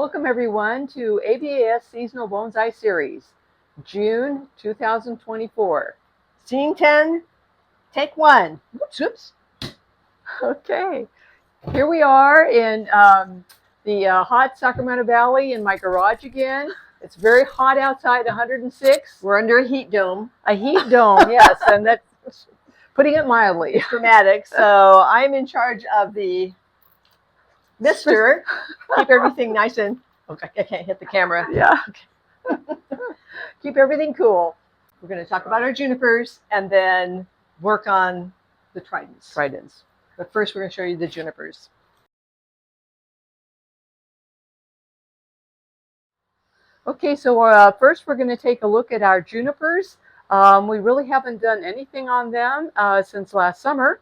Welcome everyone to ABAS Seasonal Bonsai Series, June 2024. Scene 10, take 1. Oops. Okay, here we are in the hot Sacramento Valley in my garage again. It's very hot outside, 106. We're under a heat dome. A heat dome, yes, and that's putting it mildly. It's dramatic. So I'm in charge of the mister. Keep everything nice and, okay, I can't hit the camera. Yeah. Keep everything cool. We're going to talk about our junipers and then work on the tridents. But first we're going to show you the junipers. Okay, so first we're going to take a look at our junipers. We really haven't done anything on them since last summer,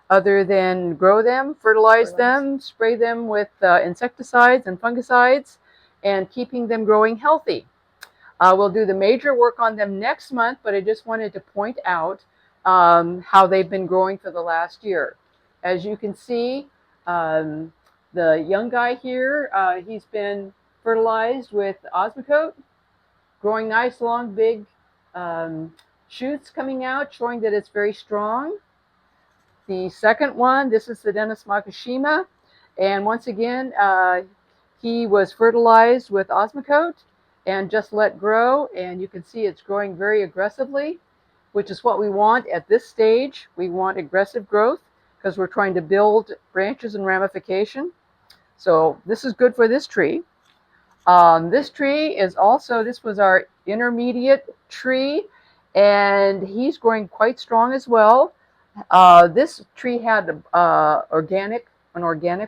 other than grow them, fertilize them, spray them with insecticides and fungicides, and keeping them growing healthy. We'll do the major work on them next month, but I just wanted to point out how they've been growing for the last year. As you can see, the young guy here, he's been fertilized with Osmocote, growing nice, long, big shoots coming out, showing that it's very strong. The second one, this is the Dennis Makishima, and once again, he was fertilized with Osmocote and just let grow, and you can see it's growing very aggressively, which is what we want at this stage. We want aggressive growth because we're trying to build branches and ramification. So this is good for this tree. This tree is also, this was our intermediate tree, and he's growing quite strong as well. This tree had an organic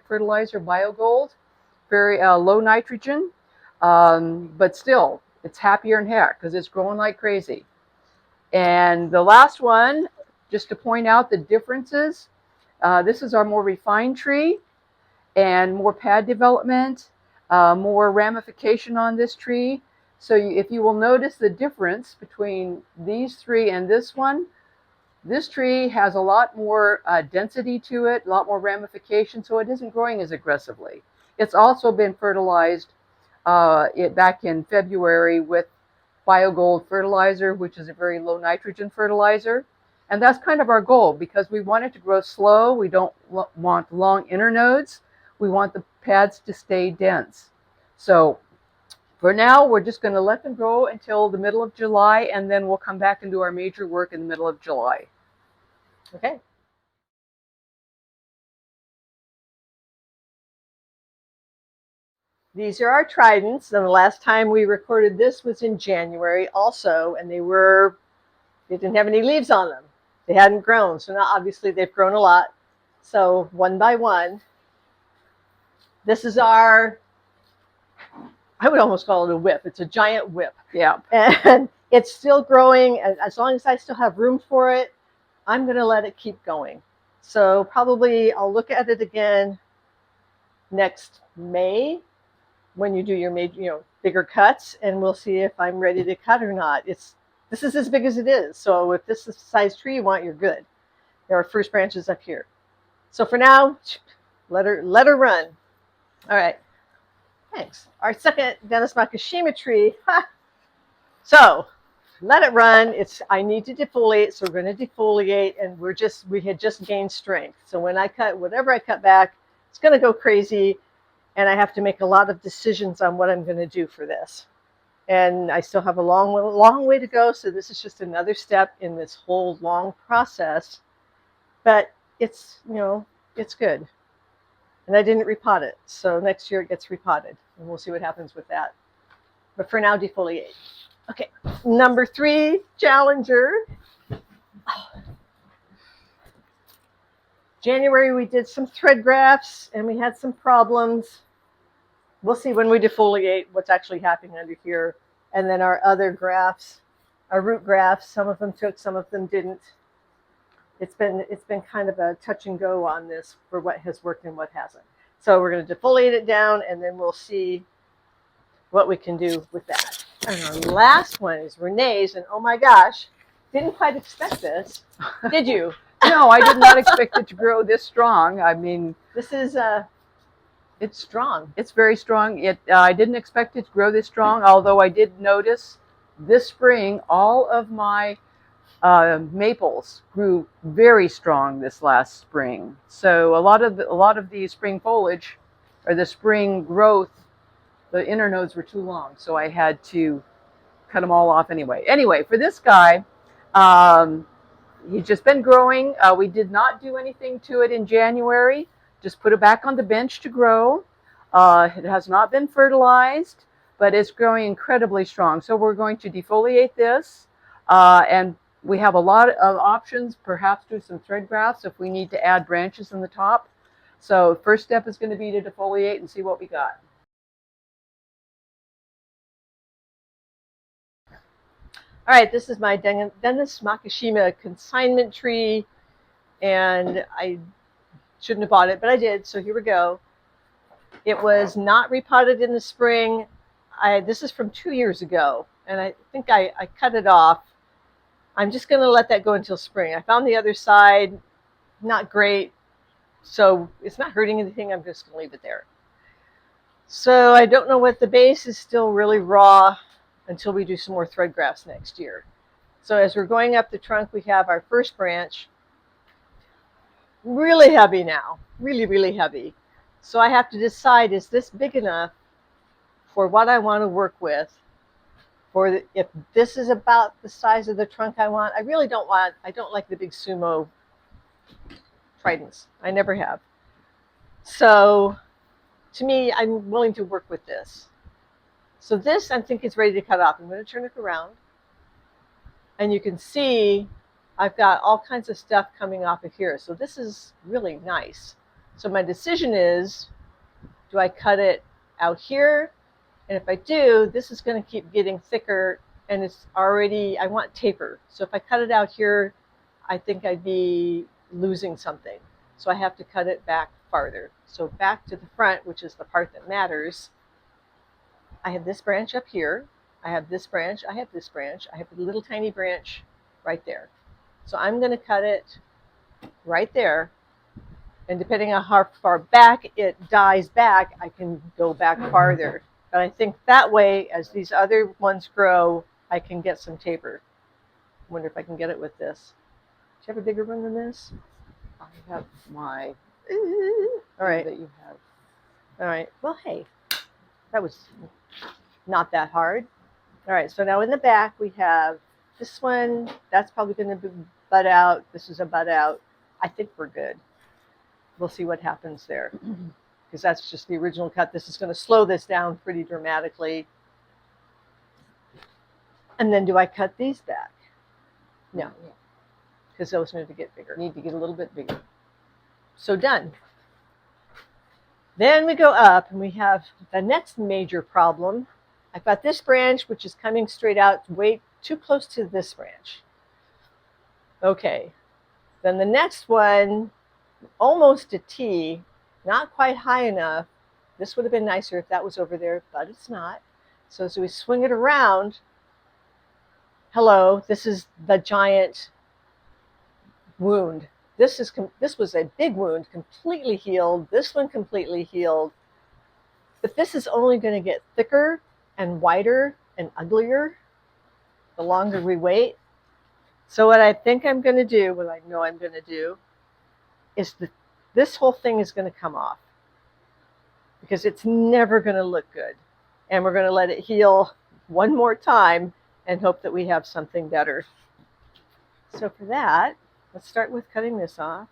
fertilizer, BioGold, very low nitrogen, but still, it's happier than heck because it's growing like crazy. And the last one, just to point out the differences, this is our more refined tree and more pad development, more ramification on this tree. So if you will notice the difference between these three and this one, this tree has a lot more density to it, a lot more ramification, so it isn't growing as aggressively. It's also been fertilized back in February with BioGold fertilizer, which is a very low nitrogen fertilizer. And that's kind of our goal because we want it to grow slow. We don't want long internodes. We want the pads to stay dense. So for now, we're just going to let them grow until the middle of July, and then we'll come back and do our major work in the middle of July. Okay. These are our tridents, and the last time we recorded this was in January also, and they didn't have any leaves on them. They hadn't grown, so now obviously they've grown a lot. So one by one, this is our, I would almost call it a whip. It's a giant whip. Yeah. And it's still growing, and as long as I still have room for it, I'm going to let it keep going. So probably I'll look at it again next May when you do your major, bigger cuts, and we'll see if I'm ready to cut or not. This is as big as it is. So if this is the size tree you want, you're good. There are first branches up here. So for now, let her run. All right. Thanks. Our second Dennis Makishima tree. So let it run. I need to defoliate, so we're going to defoliate, and we had just gained strength. So when I cut, whatever I cut back, it's going to go crazy, and I have to make a lot of decisions on what I'm going to do for this. And I still have a long way to go, so this is just another step in this whole long process. But it's, it's good. And I didn't repot it, so next year it gets repotted, and we'll see what happens with that. But for now, defoliate. Okay, number 3, Challenger. January we did some thread grafts, and we had some problems. We'll see when we defoliate what's actually happening under here. And then our other grafts, our root grafts, some of them took, some of them didn't. It's been kind of a touch and go on this for what has worked and what hasn't. So we're going to defoliate it down, and then we'll see what we can do with that. And our last one is Renee's, and oh my gosh, didn't quite expect this, did you? No, I did not expect it to grow this strong. I mean, this is It's strong. It's very strong. I didn't expect it to grow this strong, although I did notice this spring all of my maples grew very strong this last spring. So a lot of the spring foliage, or the spring growth, the inner nodes were too long, so I had to cut them all off anyway. Anyway, for this guy, he's just been growing. We did not do anything to it in January. Just put it back on the bench to grow. It has not been fertilized, but it's growing incredibly strong. So we're going to defoliate this, and we have a lot of options, perhaps do some thread grafts if we need to add branches in the top. So first step is going to be to defoliate and see what we got. All right, this is my Dennis Makishima consignment tree, and I shouldn't have bought it, but I did, so here we go. It was not repotted in the spring. This is from 2 years ago, and I think I cut it off. I'm just going to let that go until spring. I found the other side, not great, so it's not hurting anything. I'm just going to leave it there. So I don't know what the base is, still really raw until we do some more thread grafts next year. So as we're going up the trunk, we have our first branch. Really heavy now, really, really heavy. So I have to decide, is this big enough for what I want to work with? If this is about the size of the trunk I want, I don't like the big sumo tridents. I never have. So to me, I'm willing to work with this. So this, I think, is ready to cut off. I'm going to turn it around. And you can see I've got all kinds of stuff coming off of here. So this is really nice. So my decision is, do I cut it out here? And if I do, this is going to keep getting thicker, and it's already, I want taper. So if I cut it out here, I think I'd be losing something. So I have to cut it back farther. So back to the front, which is the part that matters. I have this branch up here. I have this branch. I have this branch. I have a little tiny branch right there. So I'm going to cut it right there. And depending on how far back it dies back, I can go back farther. But I think that way, as these other ones grow, I can get some taper. I wonder if I can get it with this. Do you have a bigger one than this? I have my all right. that you have. All right. Well, hey, that was not that hard. All right. So now in the back, we have this one. That's probably going to bud out. This is a bud out. I think we're good. We'll see what happens there, because that's just the original cut. This is going to slow this down pretty dramatically. And then do I cut these back? No, because those need to get bigger. Need to get a little bit bigger. So done. Then we go up and we have the next major problem. I've got this branch, which is coming straight out way too close to this branch. Okay. Then the next one, almost a T, not quite high enough. This would have been nicer if that was over there, but it's not. So as we swing it around, hello, this is the giant wound. This was a big wound, completely healed. This one completely healed. But this is only going to get thicker and wider and uglier the longer we wait. So what I think I'm going to do, what I know I'm going to do, is this whole thing is going to come off, because it's never going to look good. And we're going to let it heal one more time and hope that we have something better. So for that, let's start with cutting this off.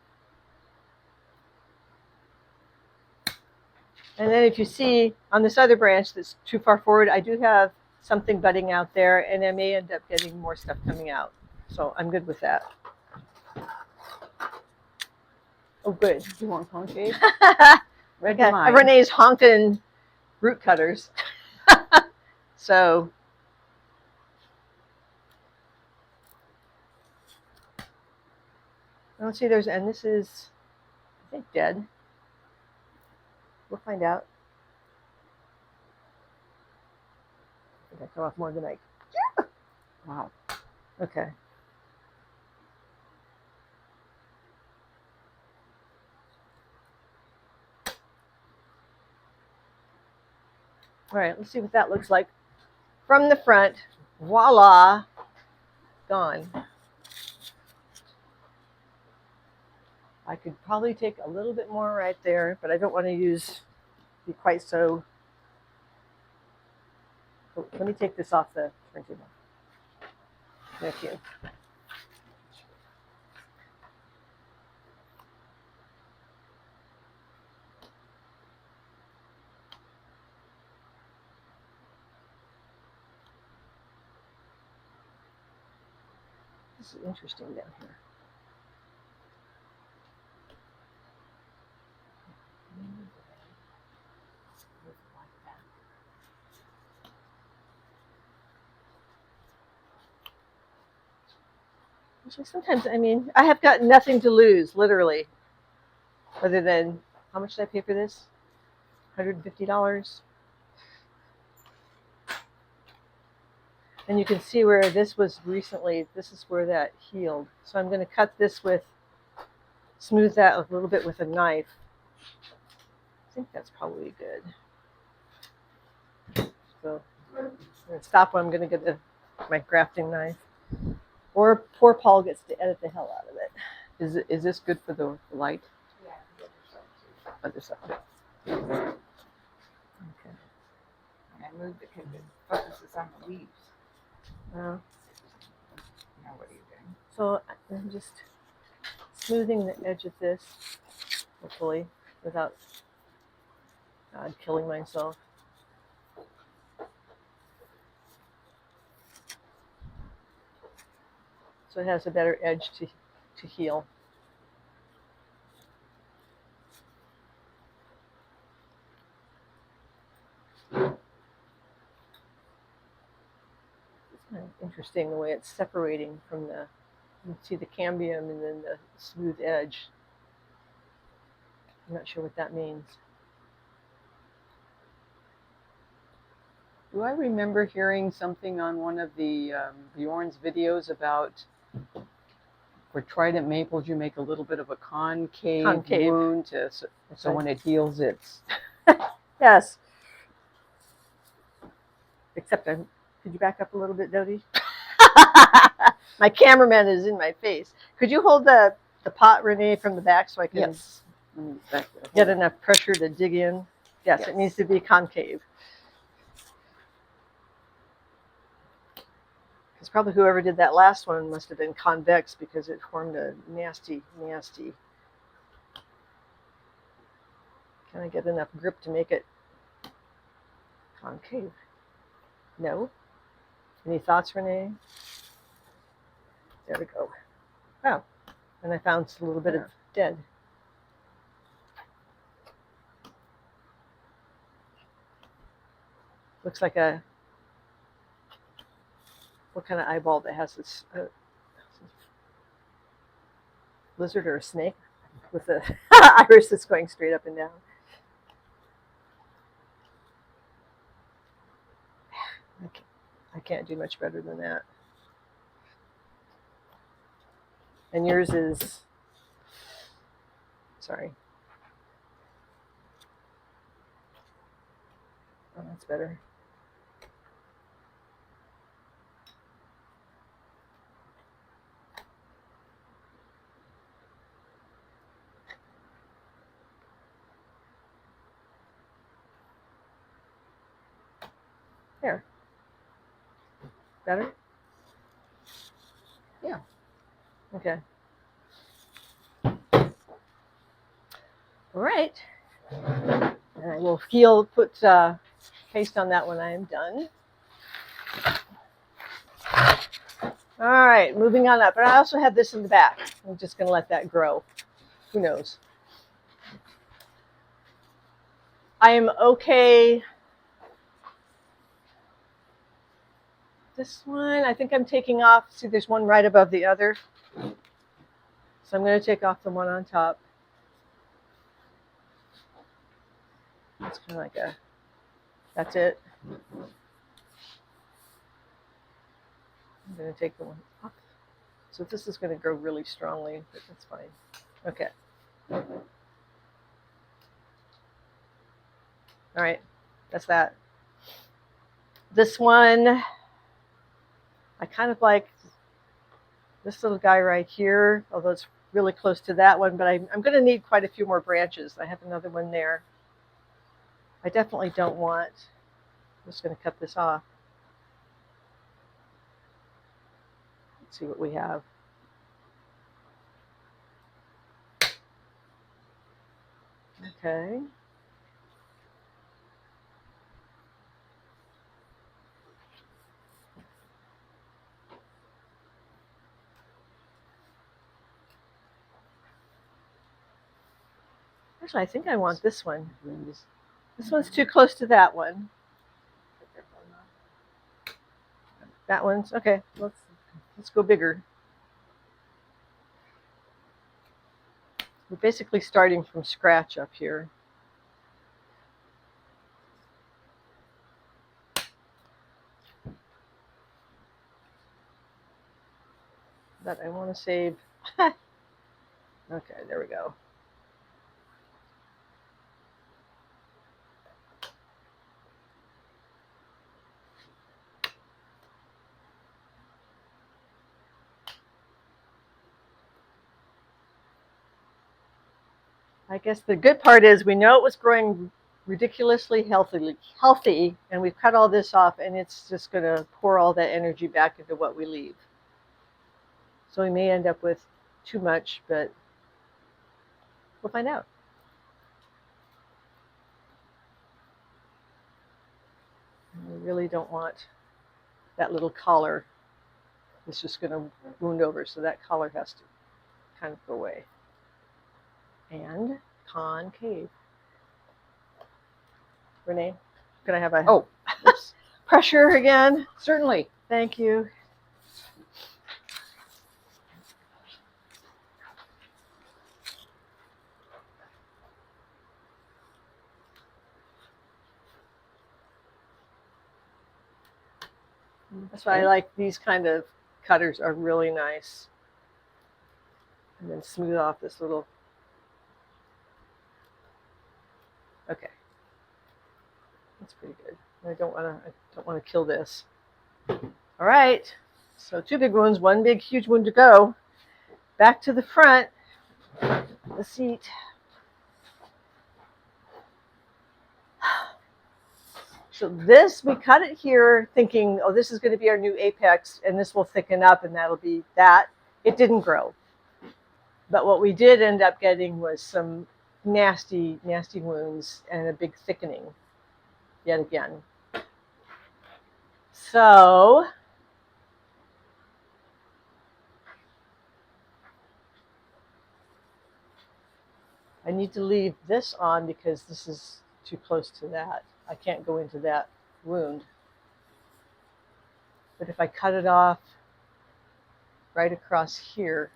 And then if you see on this other branch that's too far forward, I do have something budding out there, and I may end up getting more stuff coming out. So I'm good with that. Oh, good. You want concave? Okay. Renee's honking root cutters. So I don't see there's, and this is, I think, dead. We'll find out. I think I cut off more than I. Yeah. Wow. Okay. All right, let's see what that looks like from the front. Voila, gone. I could probably take a little bit more right there, but I don't want to be quite so. Oh, let me take this off the turntable. Thank you. This is interesting down here. Actually, sometimes, I mean, I have got nothing to lose, literally, other than, how much did I pay for this? $150. And you can see where this was recently, this is where that healed. So I'm going to cut this smooth that a little bit with a knife. I think that's probably good. So I'm going to stop when I'm going to get my grafting knife. Or poor Paul gets to edit the hell out of it. Is this good for the light? Yeah, the Other side. Okay. And I moved it because it focuses on the leaves. Well, Now what are you doing? so I'm just smoothing the edge of this, hopefully, without killing myself. So it has a better edge to heal. It's kind of interesting the way it's separating from you see the cambium and then the smooth edge. I'm not sure what that means. Do I remember hearing something on one of the Bjorn's videos about for Trident maples you make a little bit of a concave wound so when it heals it's Yes. Except could you back up a little bit, Dodie? My cameraman is in my face. Could you hold the pot, Renee, from the back so I can get enough pressure to dig in? Yes, it needs to be concave. Because probably whoever did that last one must have been convex because it formed a nasty. Can I get enough grip to make it concave? No? Any thoughts, Renee? There we go. Oh, and I found a little bit of dead. Looks like what kind of eyeball that has this lizard or a snake with the iris that's going straight up and down. I can't do much better than that. And yours is, sorry. Oh, that's better. There. Better? Yeah. Okay. All right. And I will put paste on that when I am done. All right, moving on up. But I also have this in the back. I'm just going to let that grow. Who knows? I am okay. This one, I think I'm taking off. See, there's one right above the other. So I'm going to take off the one on top. It's kind of like that's it. I'm going to take the one off. So this is going to grow really strongly, but that's fine. Okay. All right, that's that. This one, I kind of like this little guy right here, although it's really close to that one, but I'm going to need quite a few more branches. I have another one there. I definitely don't want, I'm just going to cut this off. Let's see what we have. Okay. Actually, I think I want this one. This one's too close to that one. That one's okay. Let's go bigger. We're basically starting from scratch up here. But I want to save. Okay, there we go. I guess the good part is we know it was growing ridiculously healthy, and we've cut all this off, and it's just going to pour all that energy back into what we leave. So we may end up with too much, but we'll find out. We really don't want that little collar. It's just going to wound over, so that collar has to kind of go away. And concave. Renee, could I have a pressure again? Certainly. Thank you. That's why I like these kind of cutters are really nice. And then smooth off this little. Okay. That's pretty good. I don't want to kill this. All right. So 2 big wounds, 1 big huge wound to go. Back to the front. The seat. So this, we cut it here thinking, oh, this is going to be our new apex, and this will thicken up, and that'll be that. It didn't grow. But what we did end up getting was some nasty, nasty wounds and a big thickening yet again. So I need to leave this on because this is too close to that. I can't go into that wound. But if I cut it off right across here,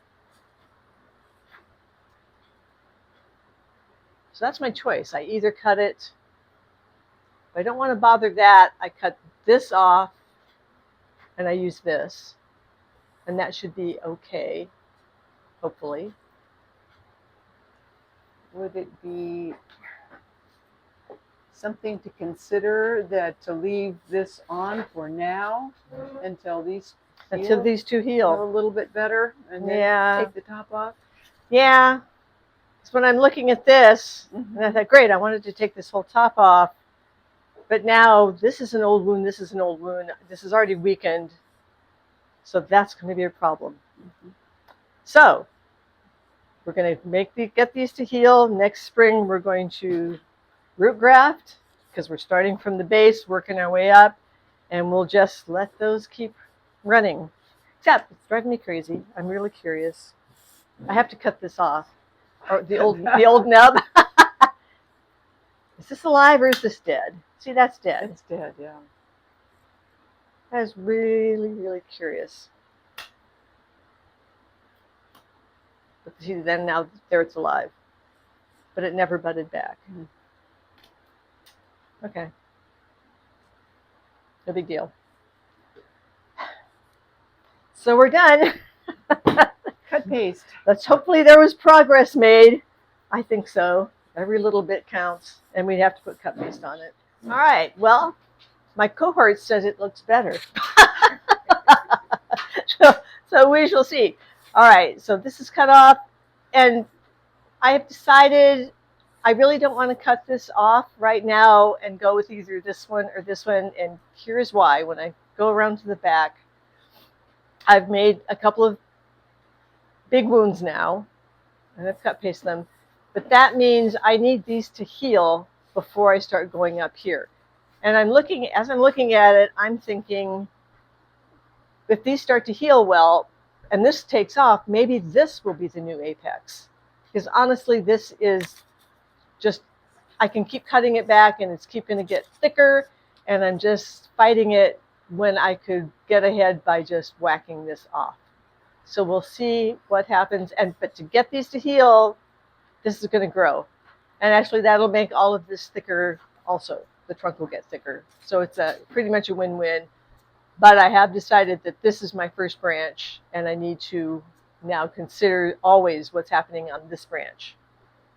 so that's my choice. I either cut it, if I don't want to bother that, I cut this off and I use this. And that should be okay, hopefully. Would it be something to consider that to leave this on for now until these two heal a little bit better and then take the top off? Yeah. Because when I'm looking at this, and I thought, great, I wanted to take this whole top off. But now this is an old wound, this is an old wound. This is already weakened. So that's going to be a problem. So we're going to get these to heal. Next spring, we're going to root graft because we're starting from the base, working our way up, and we'll just let those keep running. Except it's driving me crazy. I'm really curious. I have to cut this off. Or the old nub. Is this alive or is this dead? See, that's dead. It's dead, yeah. I was really, really curious. But see, then now there it's alive. But it never budded back. Okay. No big deal. So we're done. Cut paste. Hopefully there was progress made. I think so. Every little bit counts. And we have to put cut paste on it. All right. Well, My cohort says it looks better. So we shall see. All right, so this is cut off, and I have decided I really don't want to cut this off right now and go with either this one or this one, and here's why. When I go around to the back, I've made a couple of big wounds now, and I've cut paste them, but that means I need these to heal before I start going up here. And as I'm looking at it, I'm thinking, if these start to heal well, and this takes off, maybe this will be the new apex. Because honestly, this is just, I can keep cutting it back and it's keep going to get thicker, and I'm just fighting it when I could get ahead by just whacking this off. So we'll see what happens. But to get these to heal, this is going to grow. And actually that'll make all of this thicker also. The trunk will get thicker. So it's pretty much a win-win. But I have decided that this is my first branch, and I need to now consider always what's happening on this branch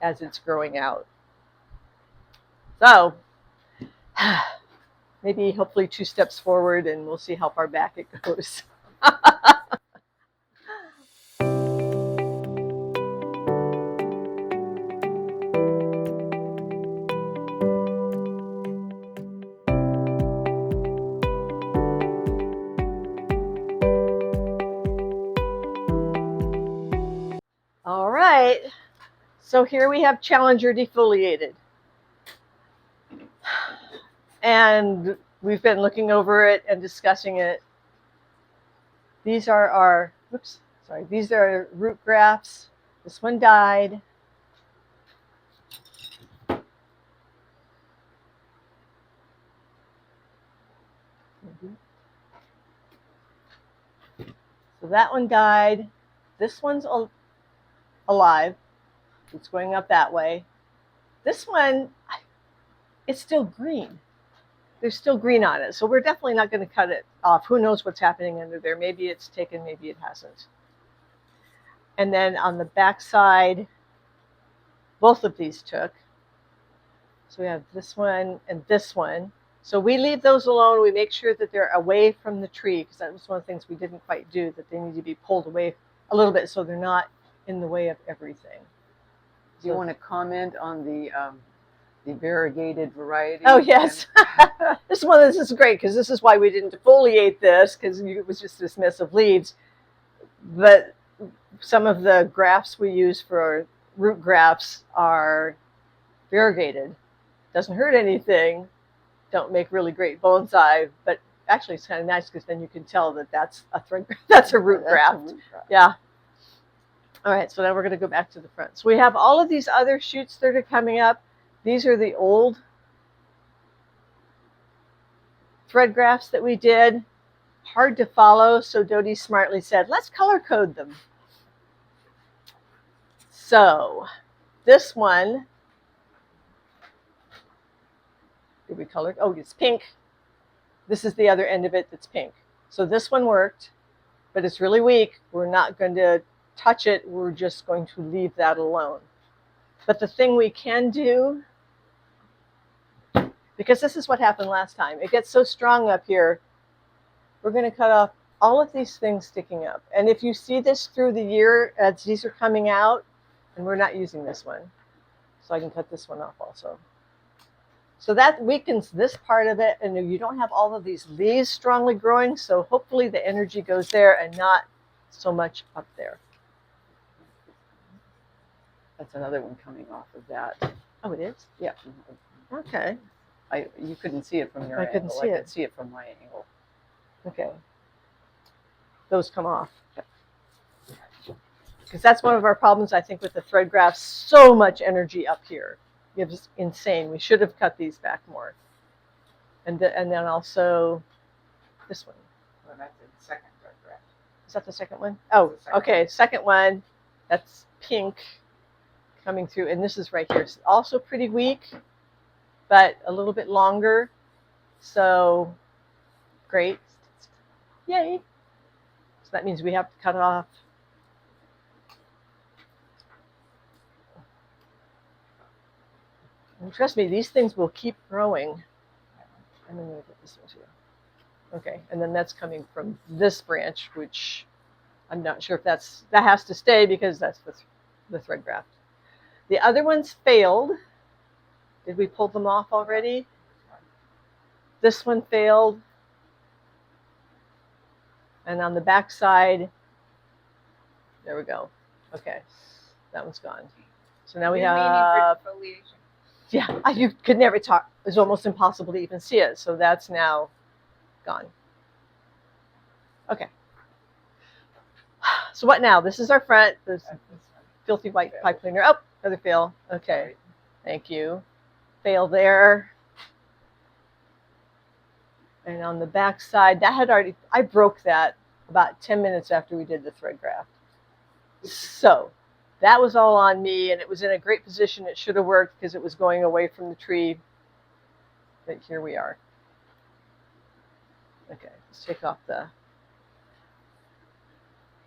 as it's growing out. So maybe hopefully 2 steps forward, and we'll see how far back it goes. All right, so here we have Challenger defoliated. And we've been looking over it and discussing it. These are our, these are root grafts. This one died. So that one died. This one's alive. It's going up that way. This one, it's still green. There's still green on it. So we're definitely not going to cut it off. Who knows what's happening under there? Maybe it's taken, maybe it hasn't. And then on the back side, both of these took. So we have this one and this one. So we leave those alone. We make sure that they're away from the tree, because that was one of the things we didn't quite do, that they need to be pulled away a little bit so they're not in the way of everything. Do you want to comment on the variegated variety? Oh, yes. This is great, because this is why we didn't defoliate this, because it was just this mess of leaves. But some of the grafts we use for our root grafts are variegated. Doesn't hurt anything. Don't make really great bonsai, but actually it's kind of nice, because then you can tell that that's a thread. That's a root graft. Yeah. All right, so now we're going to go back to the front. So we have all of these other shoots that are coming up. These are the old thread grafts that we did. Hard to follow, so Dodie smartly said, let's color code them. So this one, did we color? Oh, it's pink. This is the other end of it that's pink. So this one worked, but it's really weak. We're not going to touch it. We're just going to leave that alone. But the thing we can do, because this is what happened last time, it gets so strong up here, we're going to cut off all of these things sticking up. And if you see this through the year as these are coming out, and we're not using this one, so I can cut this one off also. So that weakens this part of it, and you don't have all of these leaves strongly growing, so hopefully the energy goes there and not so much up there. That's another one coming off of that. Oh, it is? Yeah. Okay. You couldn't see it from your angle. Couldn't see I it. could see it from my angle. Okay. Those come off. Because that's one of our problems, I think, with the thread grafts. So much energy up here. It's insane. We should have cut these back more. And then also this one. Well, that's the second thread graft. Is that the second one? Oh, okay. Second one. That's pink coming through. And this is right here. It's also pretty weak, but a little bit longer. So great. Yay. So that means we have to cut it off. And trust me, these things will keep growing. And I'm going to get this one too. Okay, and then that's coming from this branch, which I'm not sure if that has to stay because that's the thread graft. The other ones failed. Did we pull them off already? This one failed. And on the back side, there we go. Okay, that one's gone. So now we have, yeah, you could never talk. It's almost impossible to even see it. So that's now gone. Okay. So what now? This is our front. This filthy white pipe cleaner. Oh, another fail. Okay. Thank you. Fail there. And on the back side, that had already, I broke that about 10 minutes after we did the thread graft. So that was all on me, and it was in a great position. It should have worked because it was going away from the tree. But here we are. Okay, let's take off the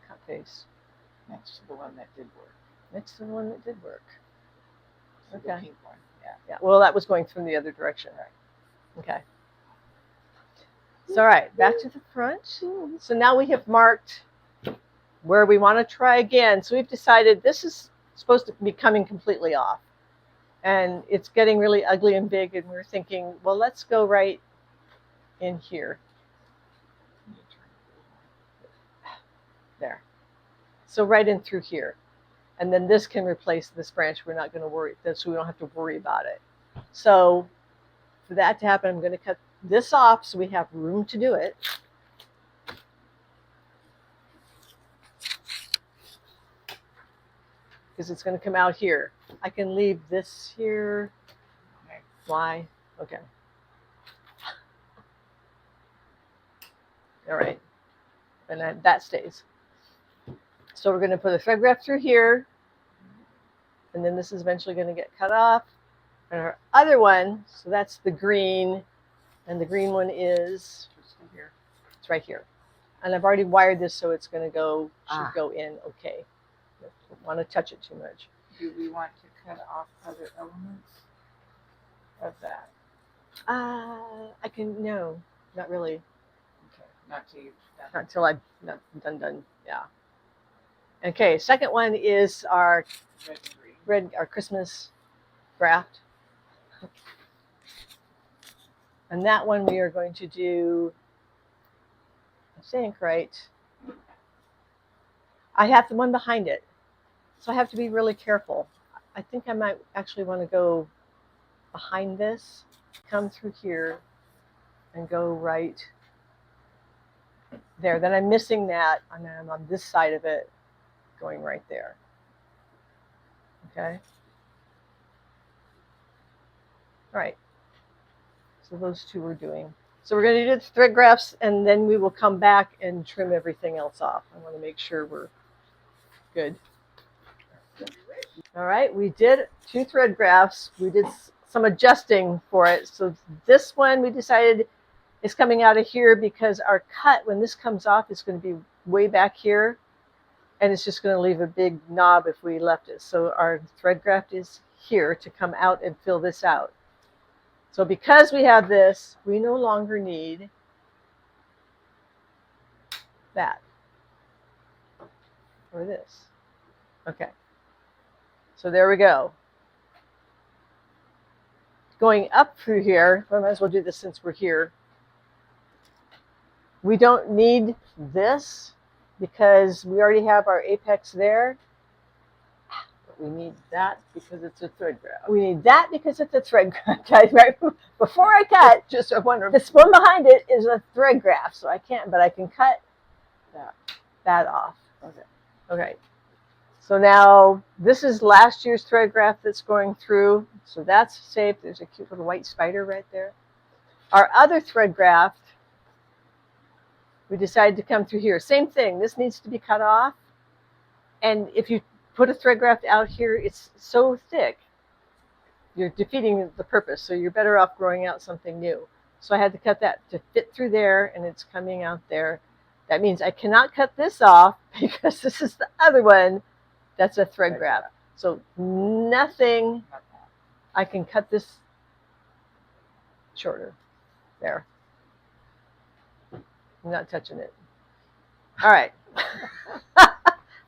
cut paste. Next to the one that did work. Next to the one that did work. So Okay. the pink one. Yeah. Yeah, well, that was going from the other direction. Okay. So, all right, back to the front. So now we have marked where we want to try again. So we've decided this is supposed to be coming completely off. And it's getting really ugly and big, and we're thinking, well, let's go right in here. There. So right in through here. And then this can replace this branch. We're not going to worry, so we don't have to worry about it. So for that to happen, I'm going to cut this off so we have room to do it. Because it's going to come out here. I can leave this here. Okay. Why? Okay. All right. And that stays. So we're going to put a thread graft through here. And then this is eventually going to get cut off. And our other one, so that's the green. And the green one is Here. it's right here. And I've already wired this so it's going to go, should go in okay. Don't want to touch it too much. Do we want to cut off other elements of that? I can, no, not really. Okay. Not till you've done. Not until I'm done. Yeah. Okay, second one is our Red and green. our Christmas graft. And that one we are going to do, I think, right. I have the one behind it. So I have to be really careful. I think I might actually want to go behind this, come through here, and go right there. Then I'm missing that, and then I'm on this side of it, going right there. Okay? All right. So those two we're doing. So we're going to do the thread grafts, and then we will come back and trim everything else off. I want to make sure we're good. All right, we did 2 thread grafts. We did some adjusting for it. So this one we decided is coming out of here because our cut, when this comes off, is going to be way back here. And it's just going to leave a big knob if we left it. So our thread graft is here to come out and fill this out. So because we have this, we no longer need that or this. Okay. So there we go. Going up through here, I might as well do this since we're here. We don't need this because we already have our apex there. But we need that because it's a thread graft. We need that because it's a thread graft. Right before I cut, just I wonder, this one behind it is a thread graft, so I can't, but I can cut that off. Okay. Okay. So now this is last year's thread graft that's going through. So that's safe. There's a cute little white spider right there. Our other thread graft, we decided to come through here. Same thing. This needs to be cut off. And if you put a thread graft out here, it's so thick, you're defeating the purpose. So you're better off growing out something new. So I had to cut that to fit through there, and it's coming out there. That means I cannot cut this off because this is the other one that's a thread graft. So nothing, I can cut this shorter. There. I'm not touching it. All right.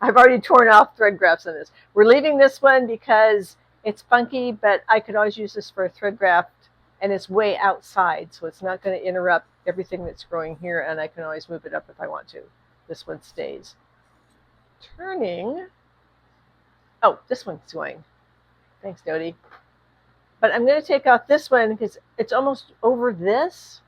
I've already torn off thread grafts on this. We're leaving this one because it's funky, but I could always use this for a thread graft, and it's way outside, so it's not going to interrupt everything that's growing here, and I can always move it up if I want to. This one stays. Turning. Oh, this one's going. Thanks, Dodie. But I'm going to take off this one because it's almost over this.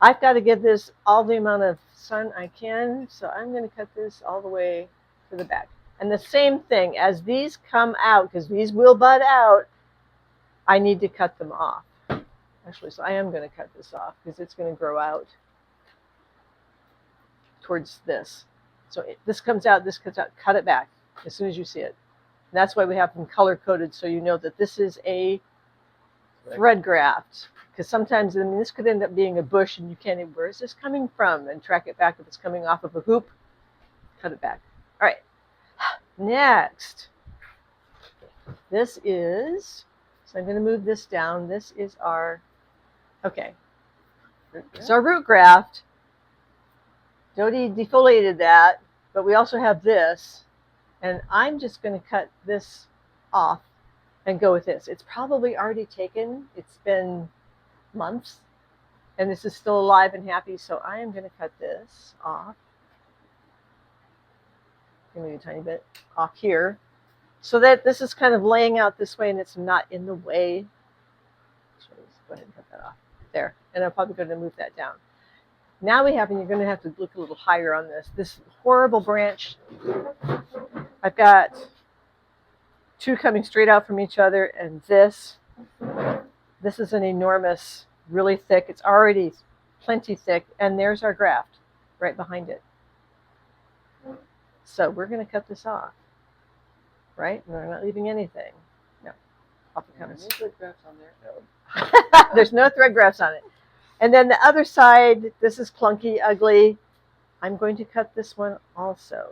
I've got to give this all the amount of sun I can, so I'm going to cut this all the way to the back. And the same thing, as these come out, because these will bud out, I need to cut them off. Actually, so I am going to cut this off because it's going to grow out towards this. So this comes out, cut it back as soon as you see it. And that's why we have them color-coded, so you know that this is a thread graft. Because sometimes, I mean, this could end up being a bush, and you can't even, where is this coming from? And track it back if it's coming off of a hoop. Cut it back. All right. Next. This is, so I'm going to move this down. This is our, okay. It's our root graft. Dodie defoliated that, but we also have this. And I'm just going to cut this off and go with this. It's probably already taken. It's been months, and this is still alive and happy, so I am going to cut this off. Give me a tiny bit off here, so that this is kind of laying out this way, and it's not in the way. So let's go ahead and cut that off there, and I'm probably going to move that down. Now we have, and you're going to have to look a little higher on this horrible branch. I've got two coming straight out from each other, and this is an enormous, really thick, it's already plenty thick, and there's our graft right behind it. So we're going to cut this off, right? We're not leaving anything. No, off it comes. No thread grafts on there. No. There's no thread grafts on it. And then the other side, this is clunky, ugly. I'm going to cut this one also.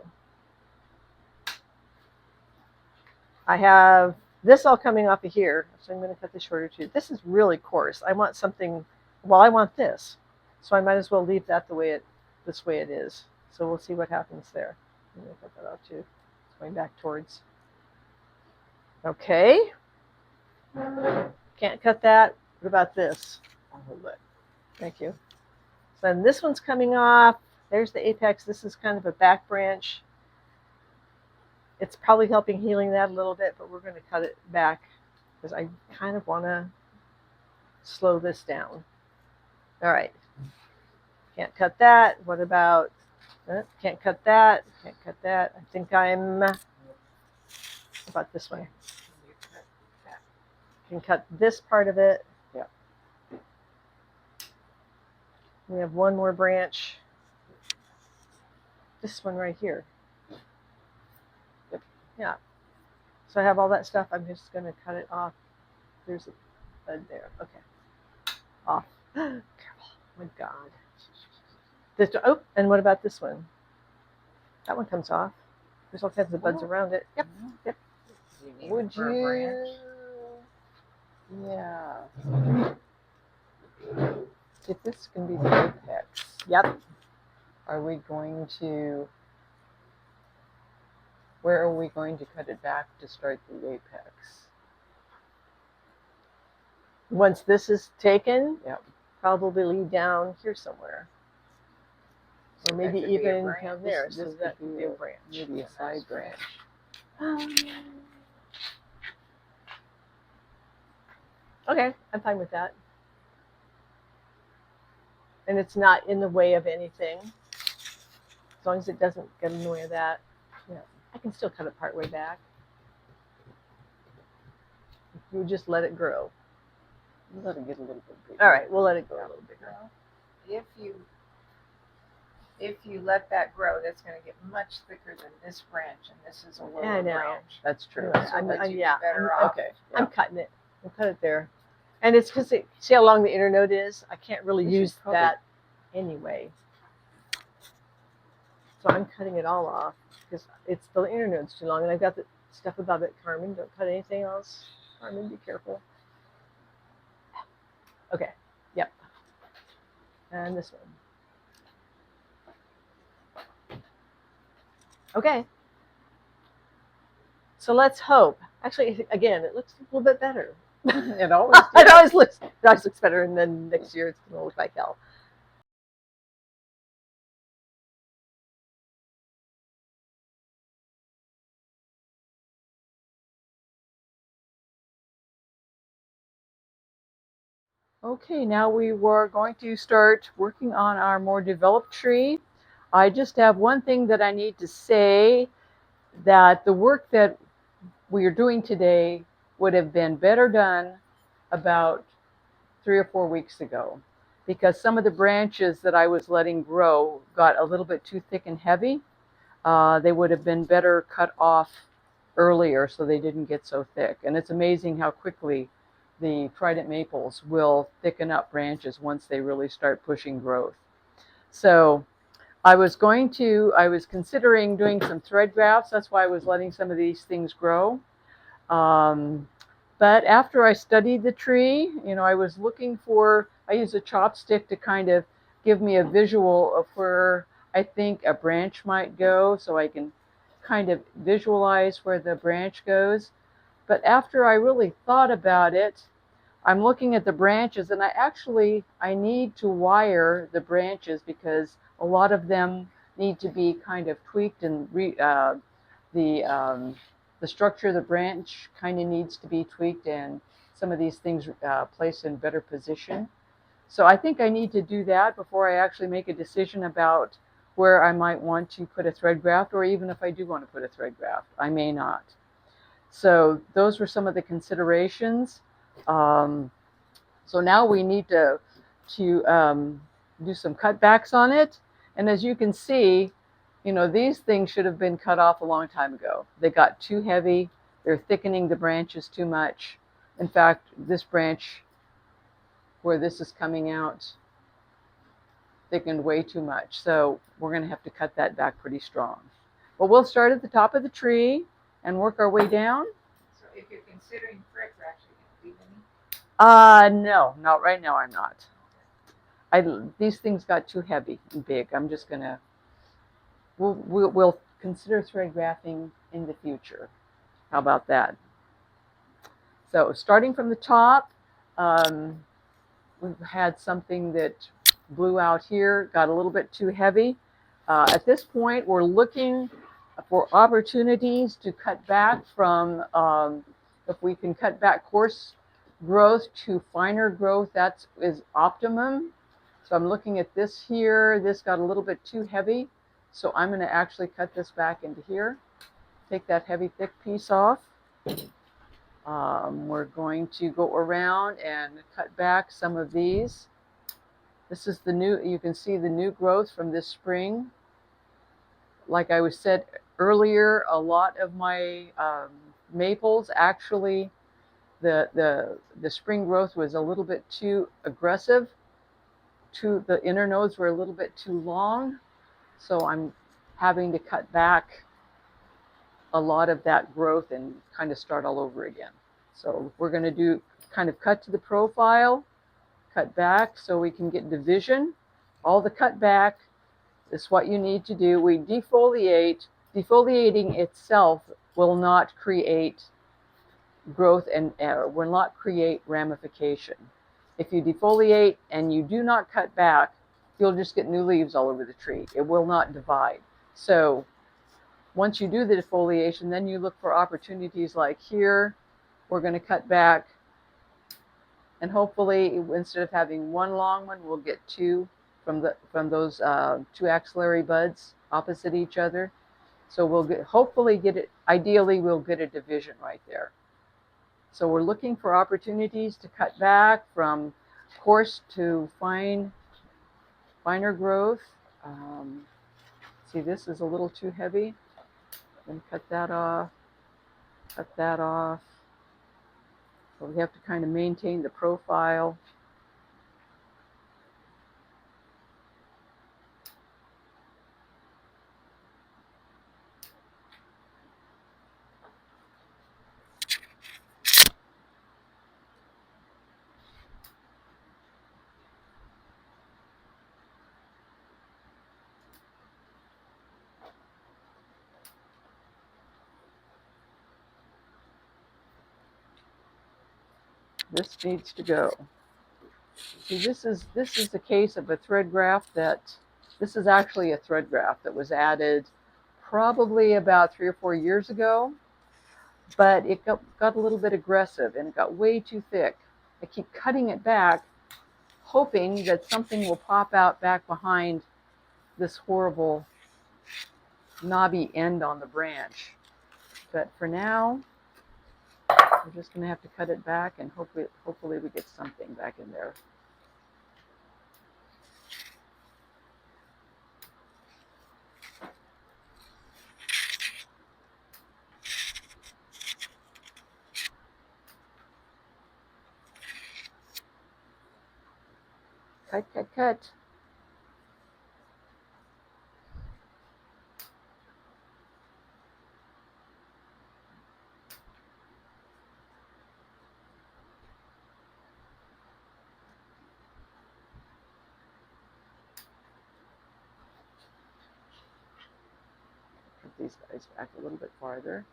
I have this all coming off of here, so I'm going to cut this shorter too. This is really coarse. I want something, well, I want this. So I might as well leave that this way it is. So we'll see what happens there. I'm going to cut that off too. It's going back towards. Okay. Can't cut that. What about this? I'll hold it. Thank you. So then this one's coming off. There's the apex. This is kind of a back branch. It's probably helping healing that a little bit, but we're going to cut it back because I kind of want to slow this down. All right. Can't cut that. What about, can't cut that. Can't cut that. I think I'm, how about this way? Can cut this part of it. Yeah. We have one more branch. This one right here. Yeah. So I have all that stuff. I'm just going to cut it off. There's a bud there. Okay. Off. Careful. Oh my God. This, oh, and what about this one? That one comes off. There's all kinds of buds around it. Yep. Yep. Would you? Yeah. If this can be the apex, Yep. are we going to? Where are we going to cut it back to start the apex? Once this is taken, Yep. probably down here somewhere. Or maybe That could be a even branch. down there. This So could that be could be a branch. Maybe a side branch. Okay, I'm fine with that. And it's not in the way of anything. As long as it doesn't get in the way of that. Yeah. I can still cut it part way back. You just let it grow. Let it get a little bit bigger. All right, we'll let it grow a little bigger. If you let that grow, that's going to get much thicker than this branch, and this is a lower I know. branch. That's true. Anyway, So I'm that you'd be yeah, better I'm, off. Okay. I'm cutting it. I'll cut it there. And it's because, see how long the inner node is? I can't really We should use probably- that anyway. So I'm cutting it all off because it's the inner node's too long. And I've got the stuff above it. Carmen, don't cut anything else. Carmen, be careful. Okay. Yep. And this one. Okay. So let's hope. Actually, again, it looks a little bit better. It always It does. always looks better, and then next year it's going to look like hell. Okay, now we were going to start working on our more developed tree. I just have one thing that I need to say, that the work that we are doing today would have been better done about 3 or 4 weeks ago, because some of the branches that I was letting grow got a little bit too thick and heavy. They would have been better cut off earlier so they didn't get so thick. And it's amazing how quickly the Trident maples will thicken up branches once they really start pushing growth. So I was considering doing some thread grafts. That's why I was letting some of these things grow. But after I studied the tree, I was looking I use a chopstick to kind of give me a visual of where I think a branch might go, so I can kind of visualize where the branch goes. But after I really thought about it, I'm looking at the branches, and I need to wire the branches, because a lot of them need to be kind of tweaked, and the structure of the branch kind of needs to be tweaked, and some of these things placed in better position. So I think I need to do that before I actually make a decision about where I might want to put a thread graft, or even if I do want to put a thread graft, I may not. So those were some of the considerations. So now we need to do some cutbacks on it. And as you can see, these things should have been cut off a long time ago. They got too heavy. They're thickening the branches too much. In fact, this branch where this is coming out thickened way too much. So we're going to have to cut that back pretty strong. But we'll start at the top of the tree and work our way down. So if you're considering thread grafts, you're going to leave any? No, not right now. I'm not. These things got too heavy and big. I'm just gonna. We'll consider thread grafting in the future. How about that? So starting from the top, we've had something that blew out here, got a little bit too heavy. At this point, we're looking for opportunities to cut back from, if we can cut back coarse growth to finer growth, that is optimum. So I'm looking at this here. This got a little bit too heavy. So I'm going to actually cut this back into here. Take that heavy, thick piece off. We're going to go around and cut back some of these. This is you can see the new growth from this spring. Like I said earlier, a lot of my maples, actually, the spring growth was a little bit too aggressive. The inner nodes were a little bit too long. So I'm having to cut back a lot of that growth and kind of start all over again. So we're going to kind of cut to the profile, cut back so we can get division. All the cut back is what you need to do. We defoliate. Defoliating itself will not create growth and will not create ramification. If you defoliate and you do not cut back, you'll just get new leaves all over the tree. It will not divide. So once you do the defoliation, then you look for opportunities like here. We're going to cut back, and hopefully instead of having one long one, we'll get two from those two axillary buds opposite each other. So we'll hopefully get it. Ideally, we'll get a division right there. So we're looking for opportunities to cut back from coarse to finer growth. See, this is a little too heavy. I'm going to cut that off. Cut that off. So we have to kind of maintain the profile. This needs to go. See, this is the case of a thread graft that, this is actually a thread graft that was added probably about 3 or 4 years ago, but it got a little bit aggressive and it got way too thick. I keep cutting it back, hoping that something will pop out back behind this horrible knobby end on the branch. But for now, we're just going to have to cut it back and hopefully we get something back in there. Cut, cut, cut. Put these guys back a little bit farther.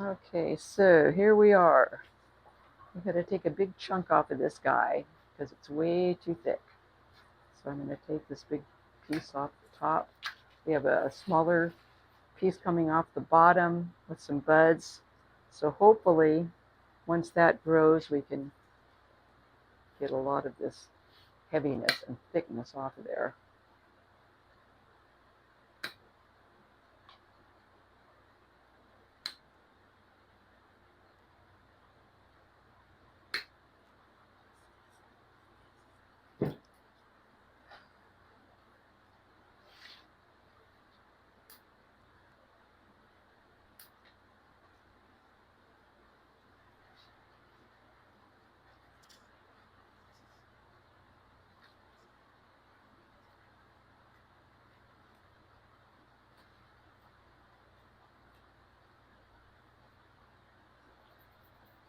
Okay, so here we are. We've got to take a big chunk off of this guy because it's way too thick. So I'm going to take this big piece off the top. We have a smaller piece coming off the bottom with some buds. So hopefully, once that grows, we can get a lot of this heaviness and thickness off of there.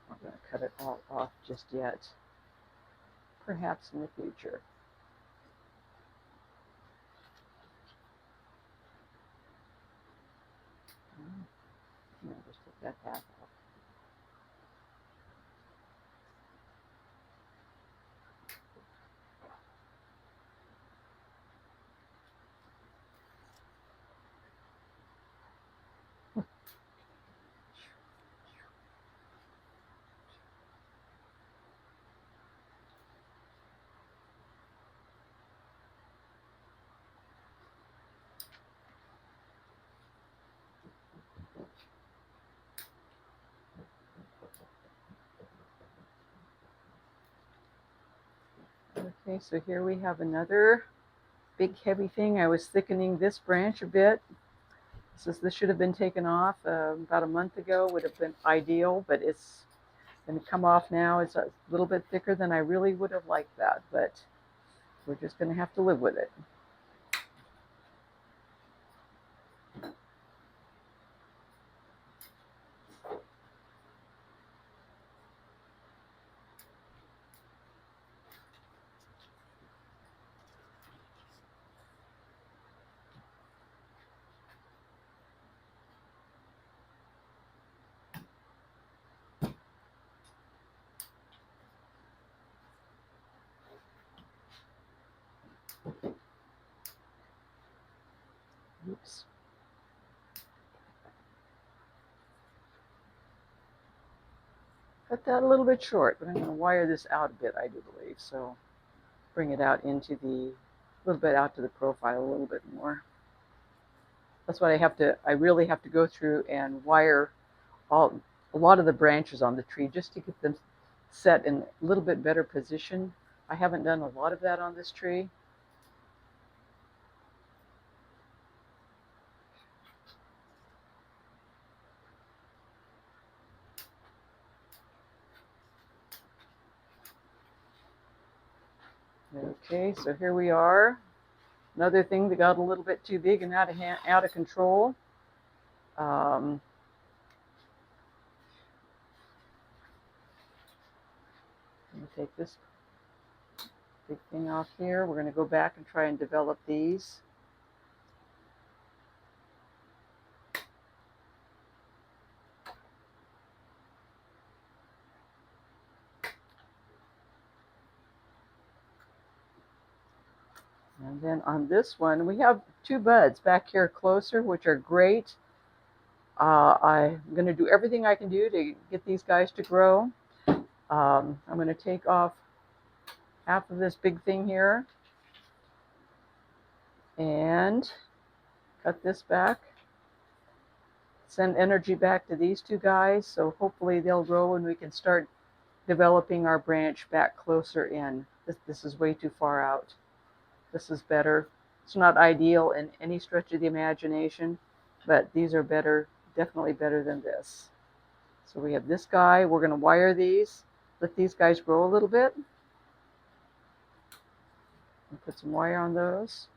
I'm not going to cut it all off just yet. Perhaps in the future. Just take that half off. Okay, so here we have another big heavy thing. I was thickening this branch a bit. This should have been taken off about a month ago, would have been ideal, but it's going to come off now. It's a little bit thicker than I really would have liked that, but we're just going to have to live with it. Oops. Cut that a little bit short, but I'm going to wire this out a bit, I do believe. So bring it out into a little bit out to the profile a little bit more. That's what I really have to go through and wire a lot of the branches on the tree just to get them set in a little bit better position. I haven't done a lot of that on this tree. Okay, so here we are. Another thing that got a little bit too big and out of control. I'm going to take this big thing off here. We're going to go back and try and develop these. And then on this one, we have 2 buds back here closer, which are great. I'm going to do everything I can do to get these guys to grow. I'm going to take off half of this big thing here and cut this back. Send energy back to these 2 guys, so hopefully they'll grow and we can start developing our branch back closer in. This is way too far out. This is better. It's not ideal in any stretch of the imagination, but these are better, definitely better than this. So we have this guy. We're going to wire these, let these guys grow a little bit. And put some wire on those.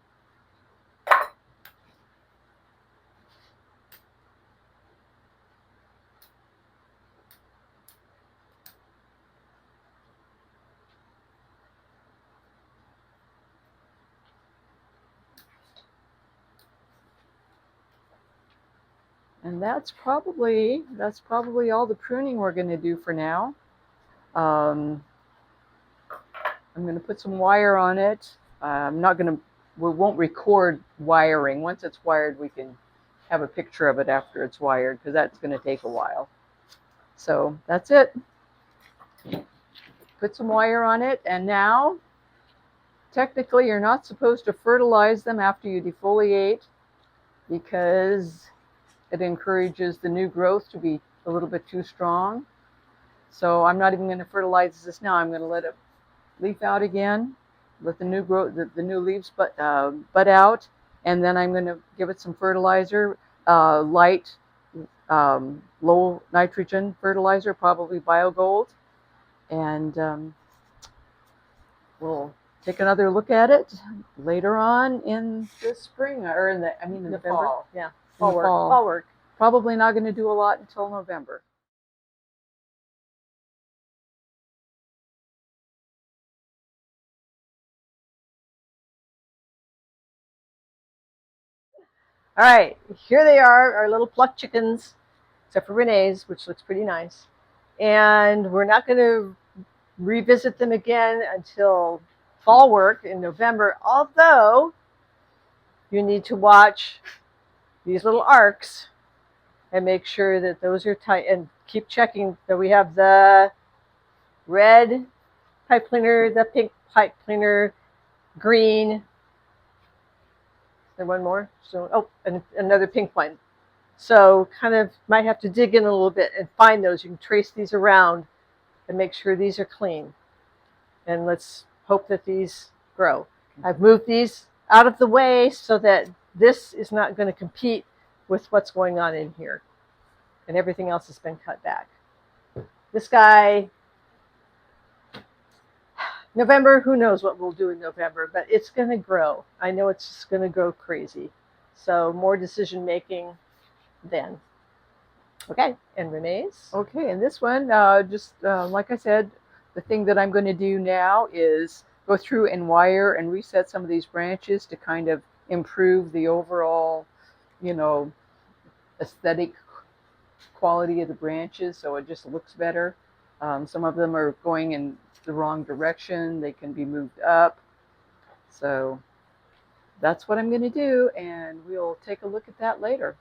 And that's probably all the pruning we're going to do for now. I'm going to put some wire on it. We won't record wiring. Once it's wired, we can have a picture of it after it's wired, because that's going to take a while. So that's it. Put some wire on it, and now, technically, you're not supposed to fertilize them after you defoliate, because it encourages the new growth to be a little bit too strong. So I'm not even going to fertilize this now. I'm going to let it leaf out again, let the new growth, the new leaves bud out, and then I'm going to give it some fertilizer, light, low nitrogen fertilizer, probably BioGold, and we'll take another look at it later on in the spring, or in the November. Fall. Yeah, Fall work. Probably not going to do a lot until November. All right, here they are, our little plucked chickens, except for Renee's, which looks pretty nice. And we're not going to revisit them again until fall work in November, although you need to watch these little arcs and make sure that those are tight, and keep checking that we have the red pipe cleaner, the pink pipe cleaner, green. And one more. So, and another pink one. So kind of might have to dig in a little bit and find those. You can trace these around and make sure these are clean. And let's hope that these grow. I've moved these out of the way so that this is not going to compete with what's going on in here. And everything else has been cut back. This guy, November, who knows what we'll do in November, but it's going to grow. I know it's just going to grow crazy. So more decision making then. Okay, and Renee's? Okay, and this one, like I said, the thing that I'm going to do now is go through and wire and reset some of these branches to kind of improve the overall, aesthetic quality of the branches, so it just looks better. Some of them are going in the wrong direction. They can be moved up. So that's what I'm going to do, and we'll take a look at that later.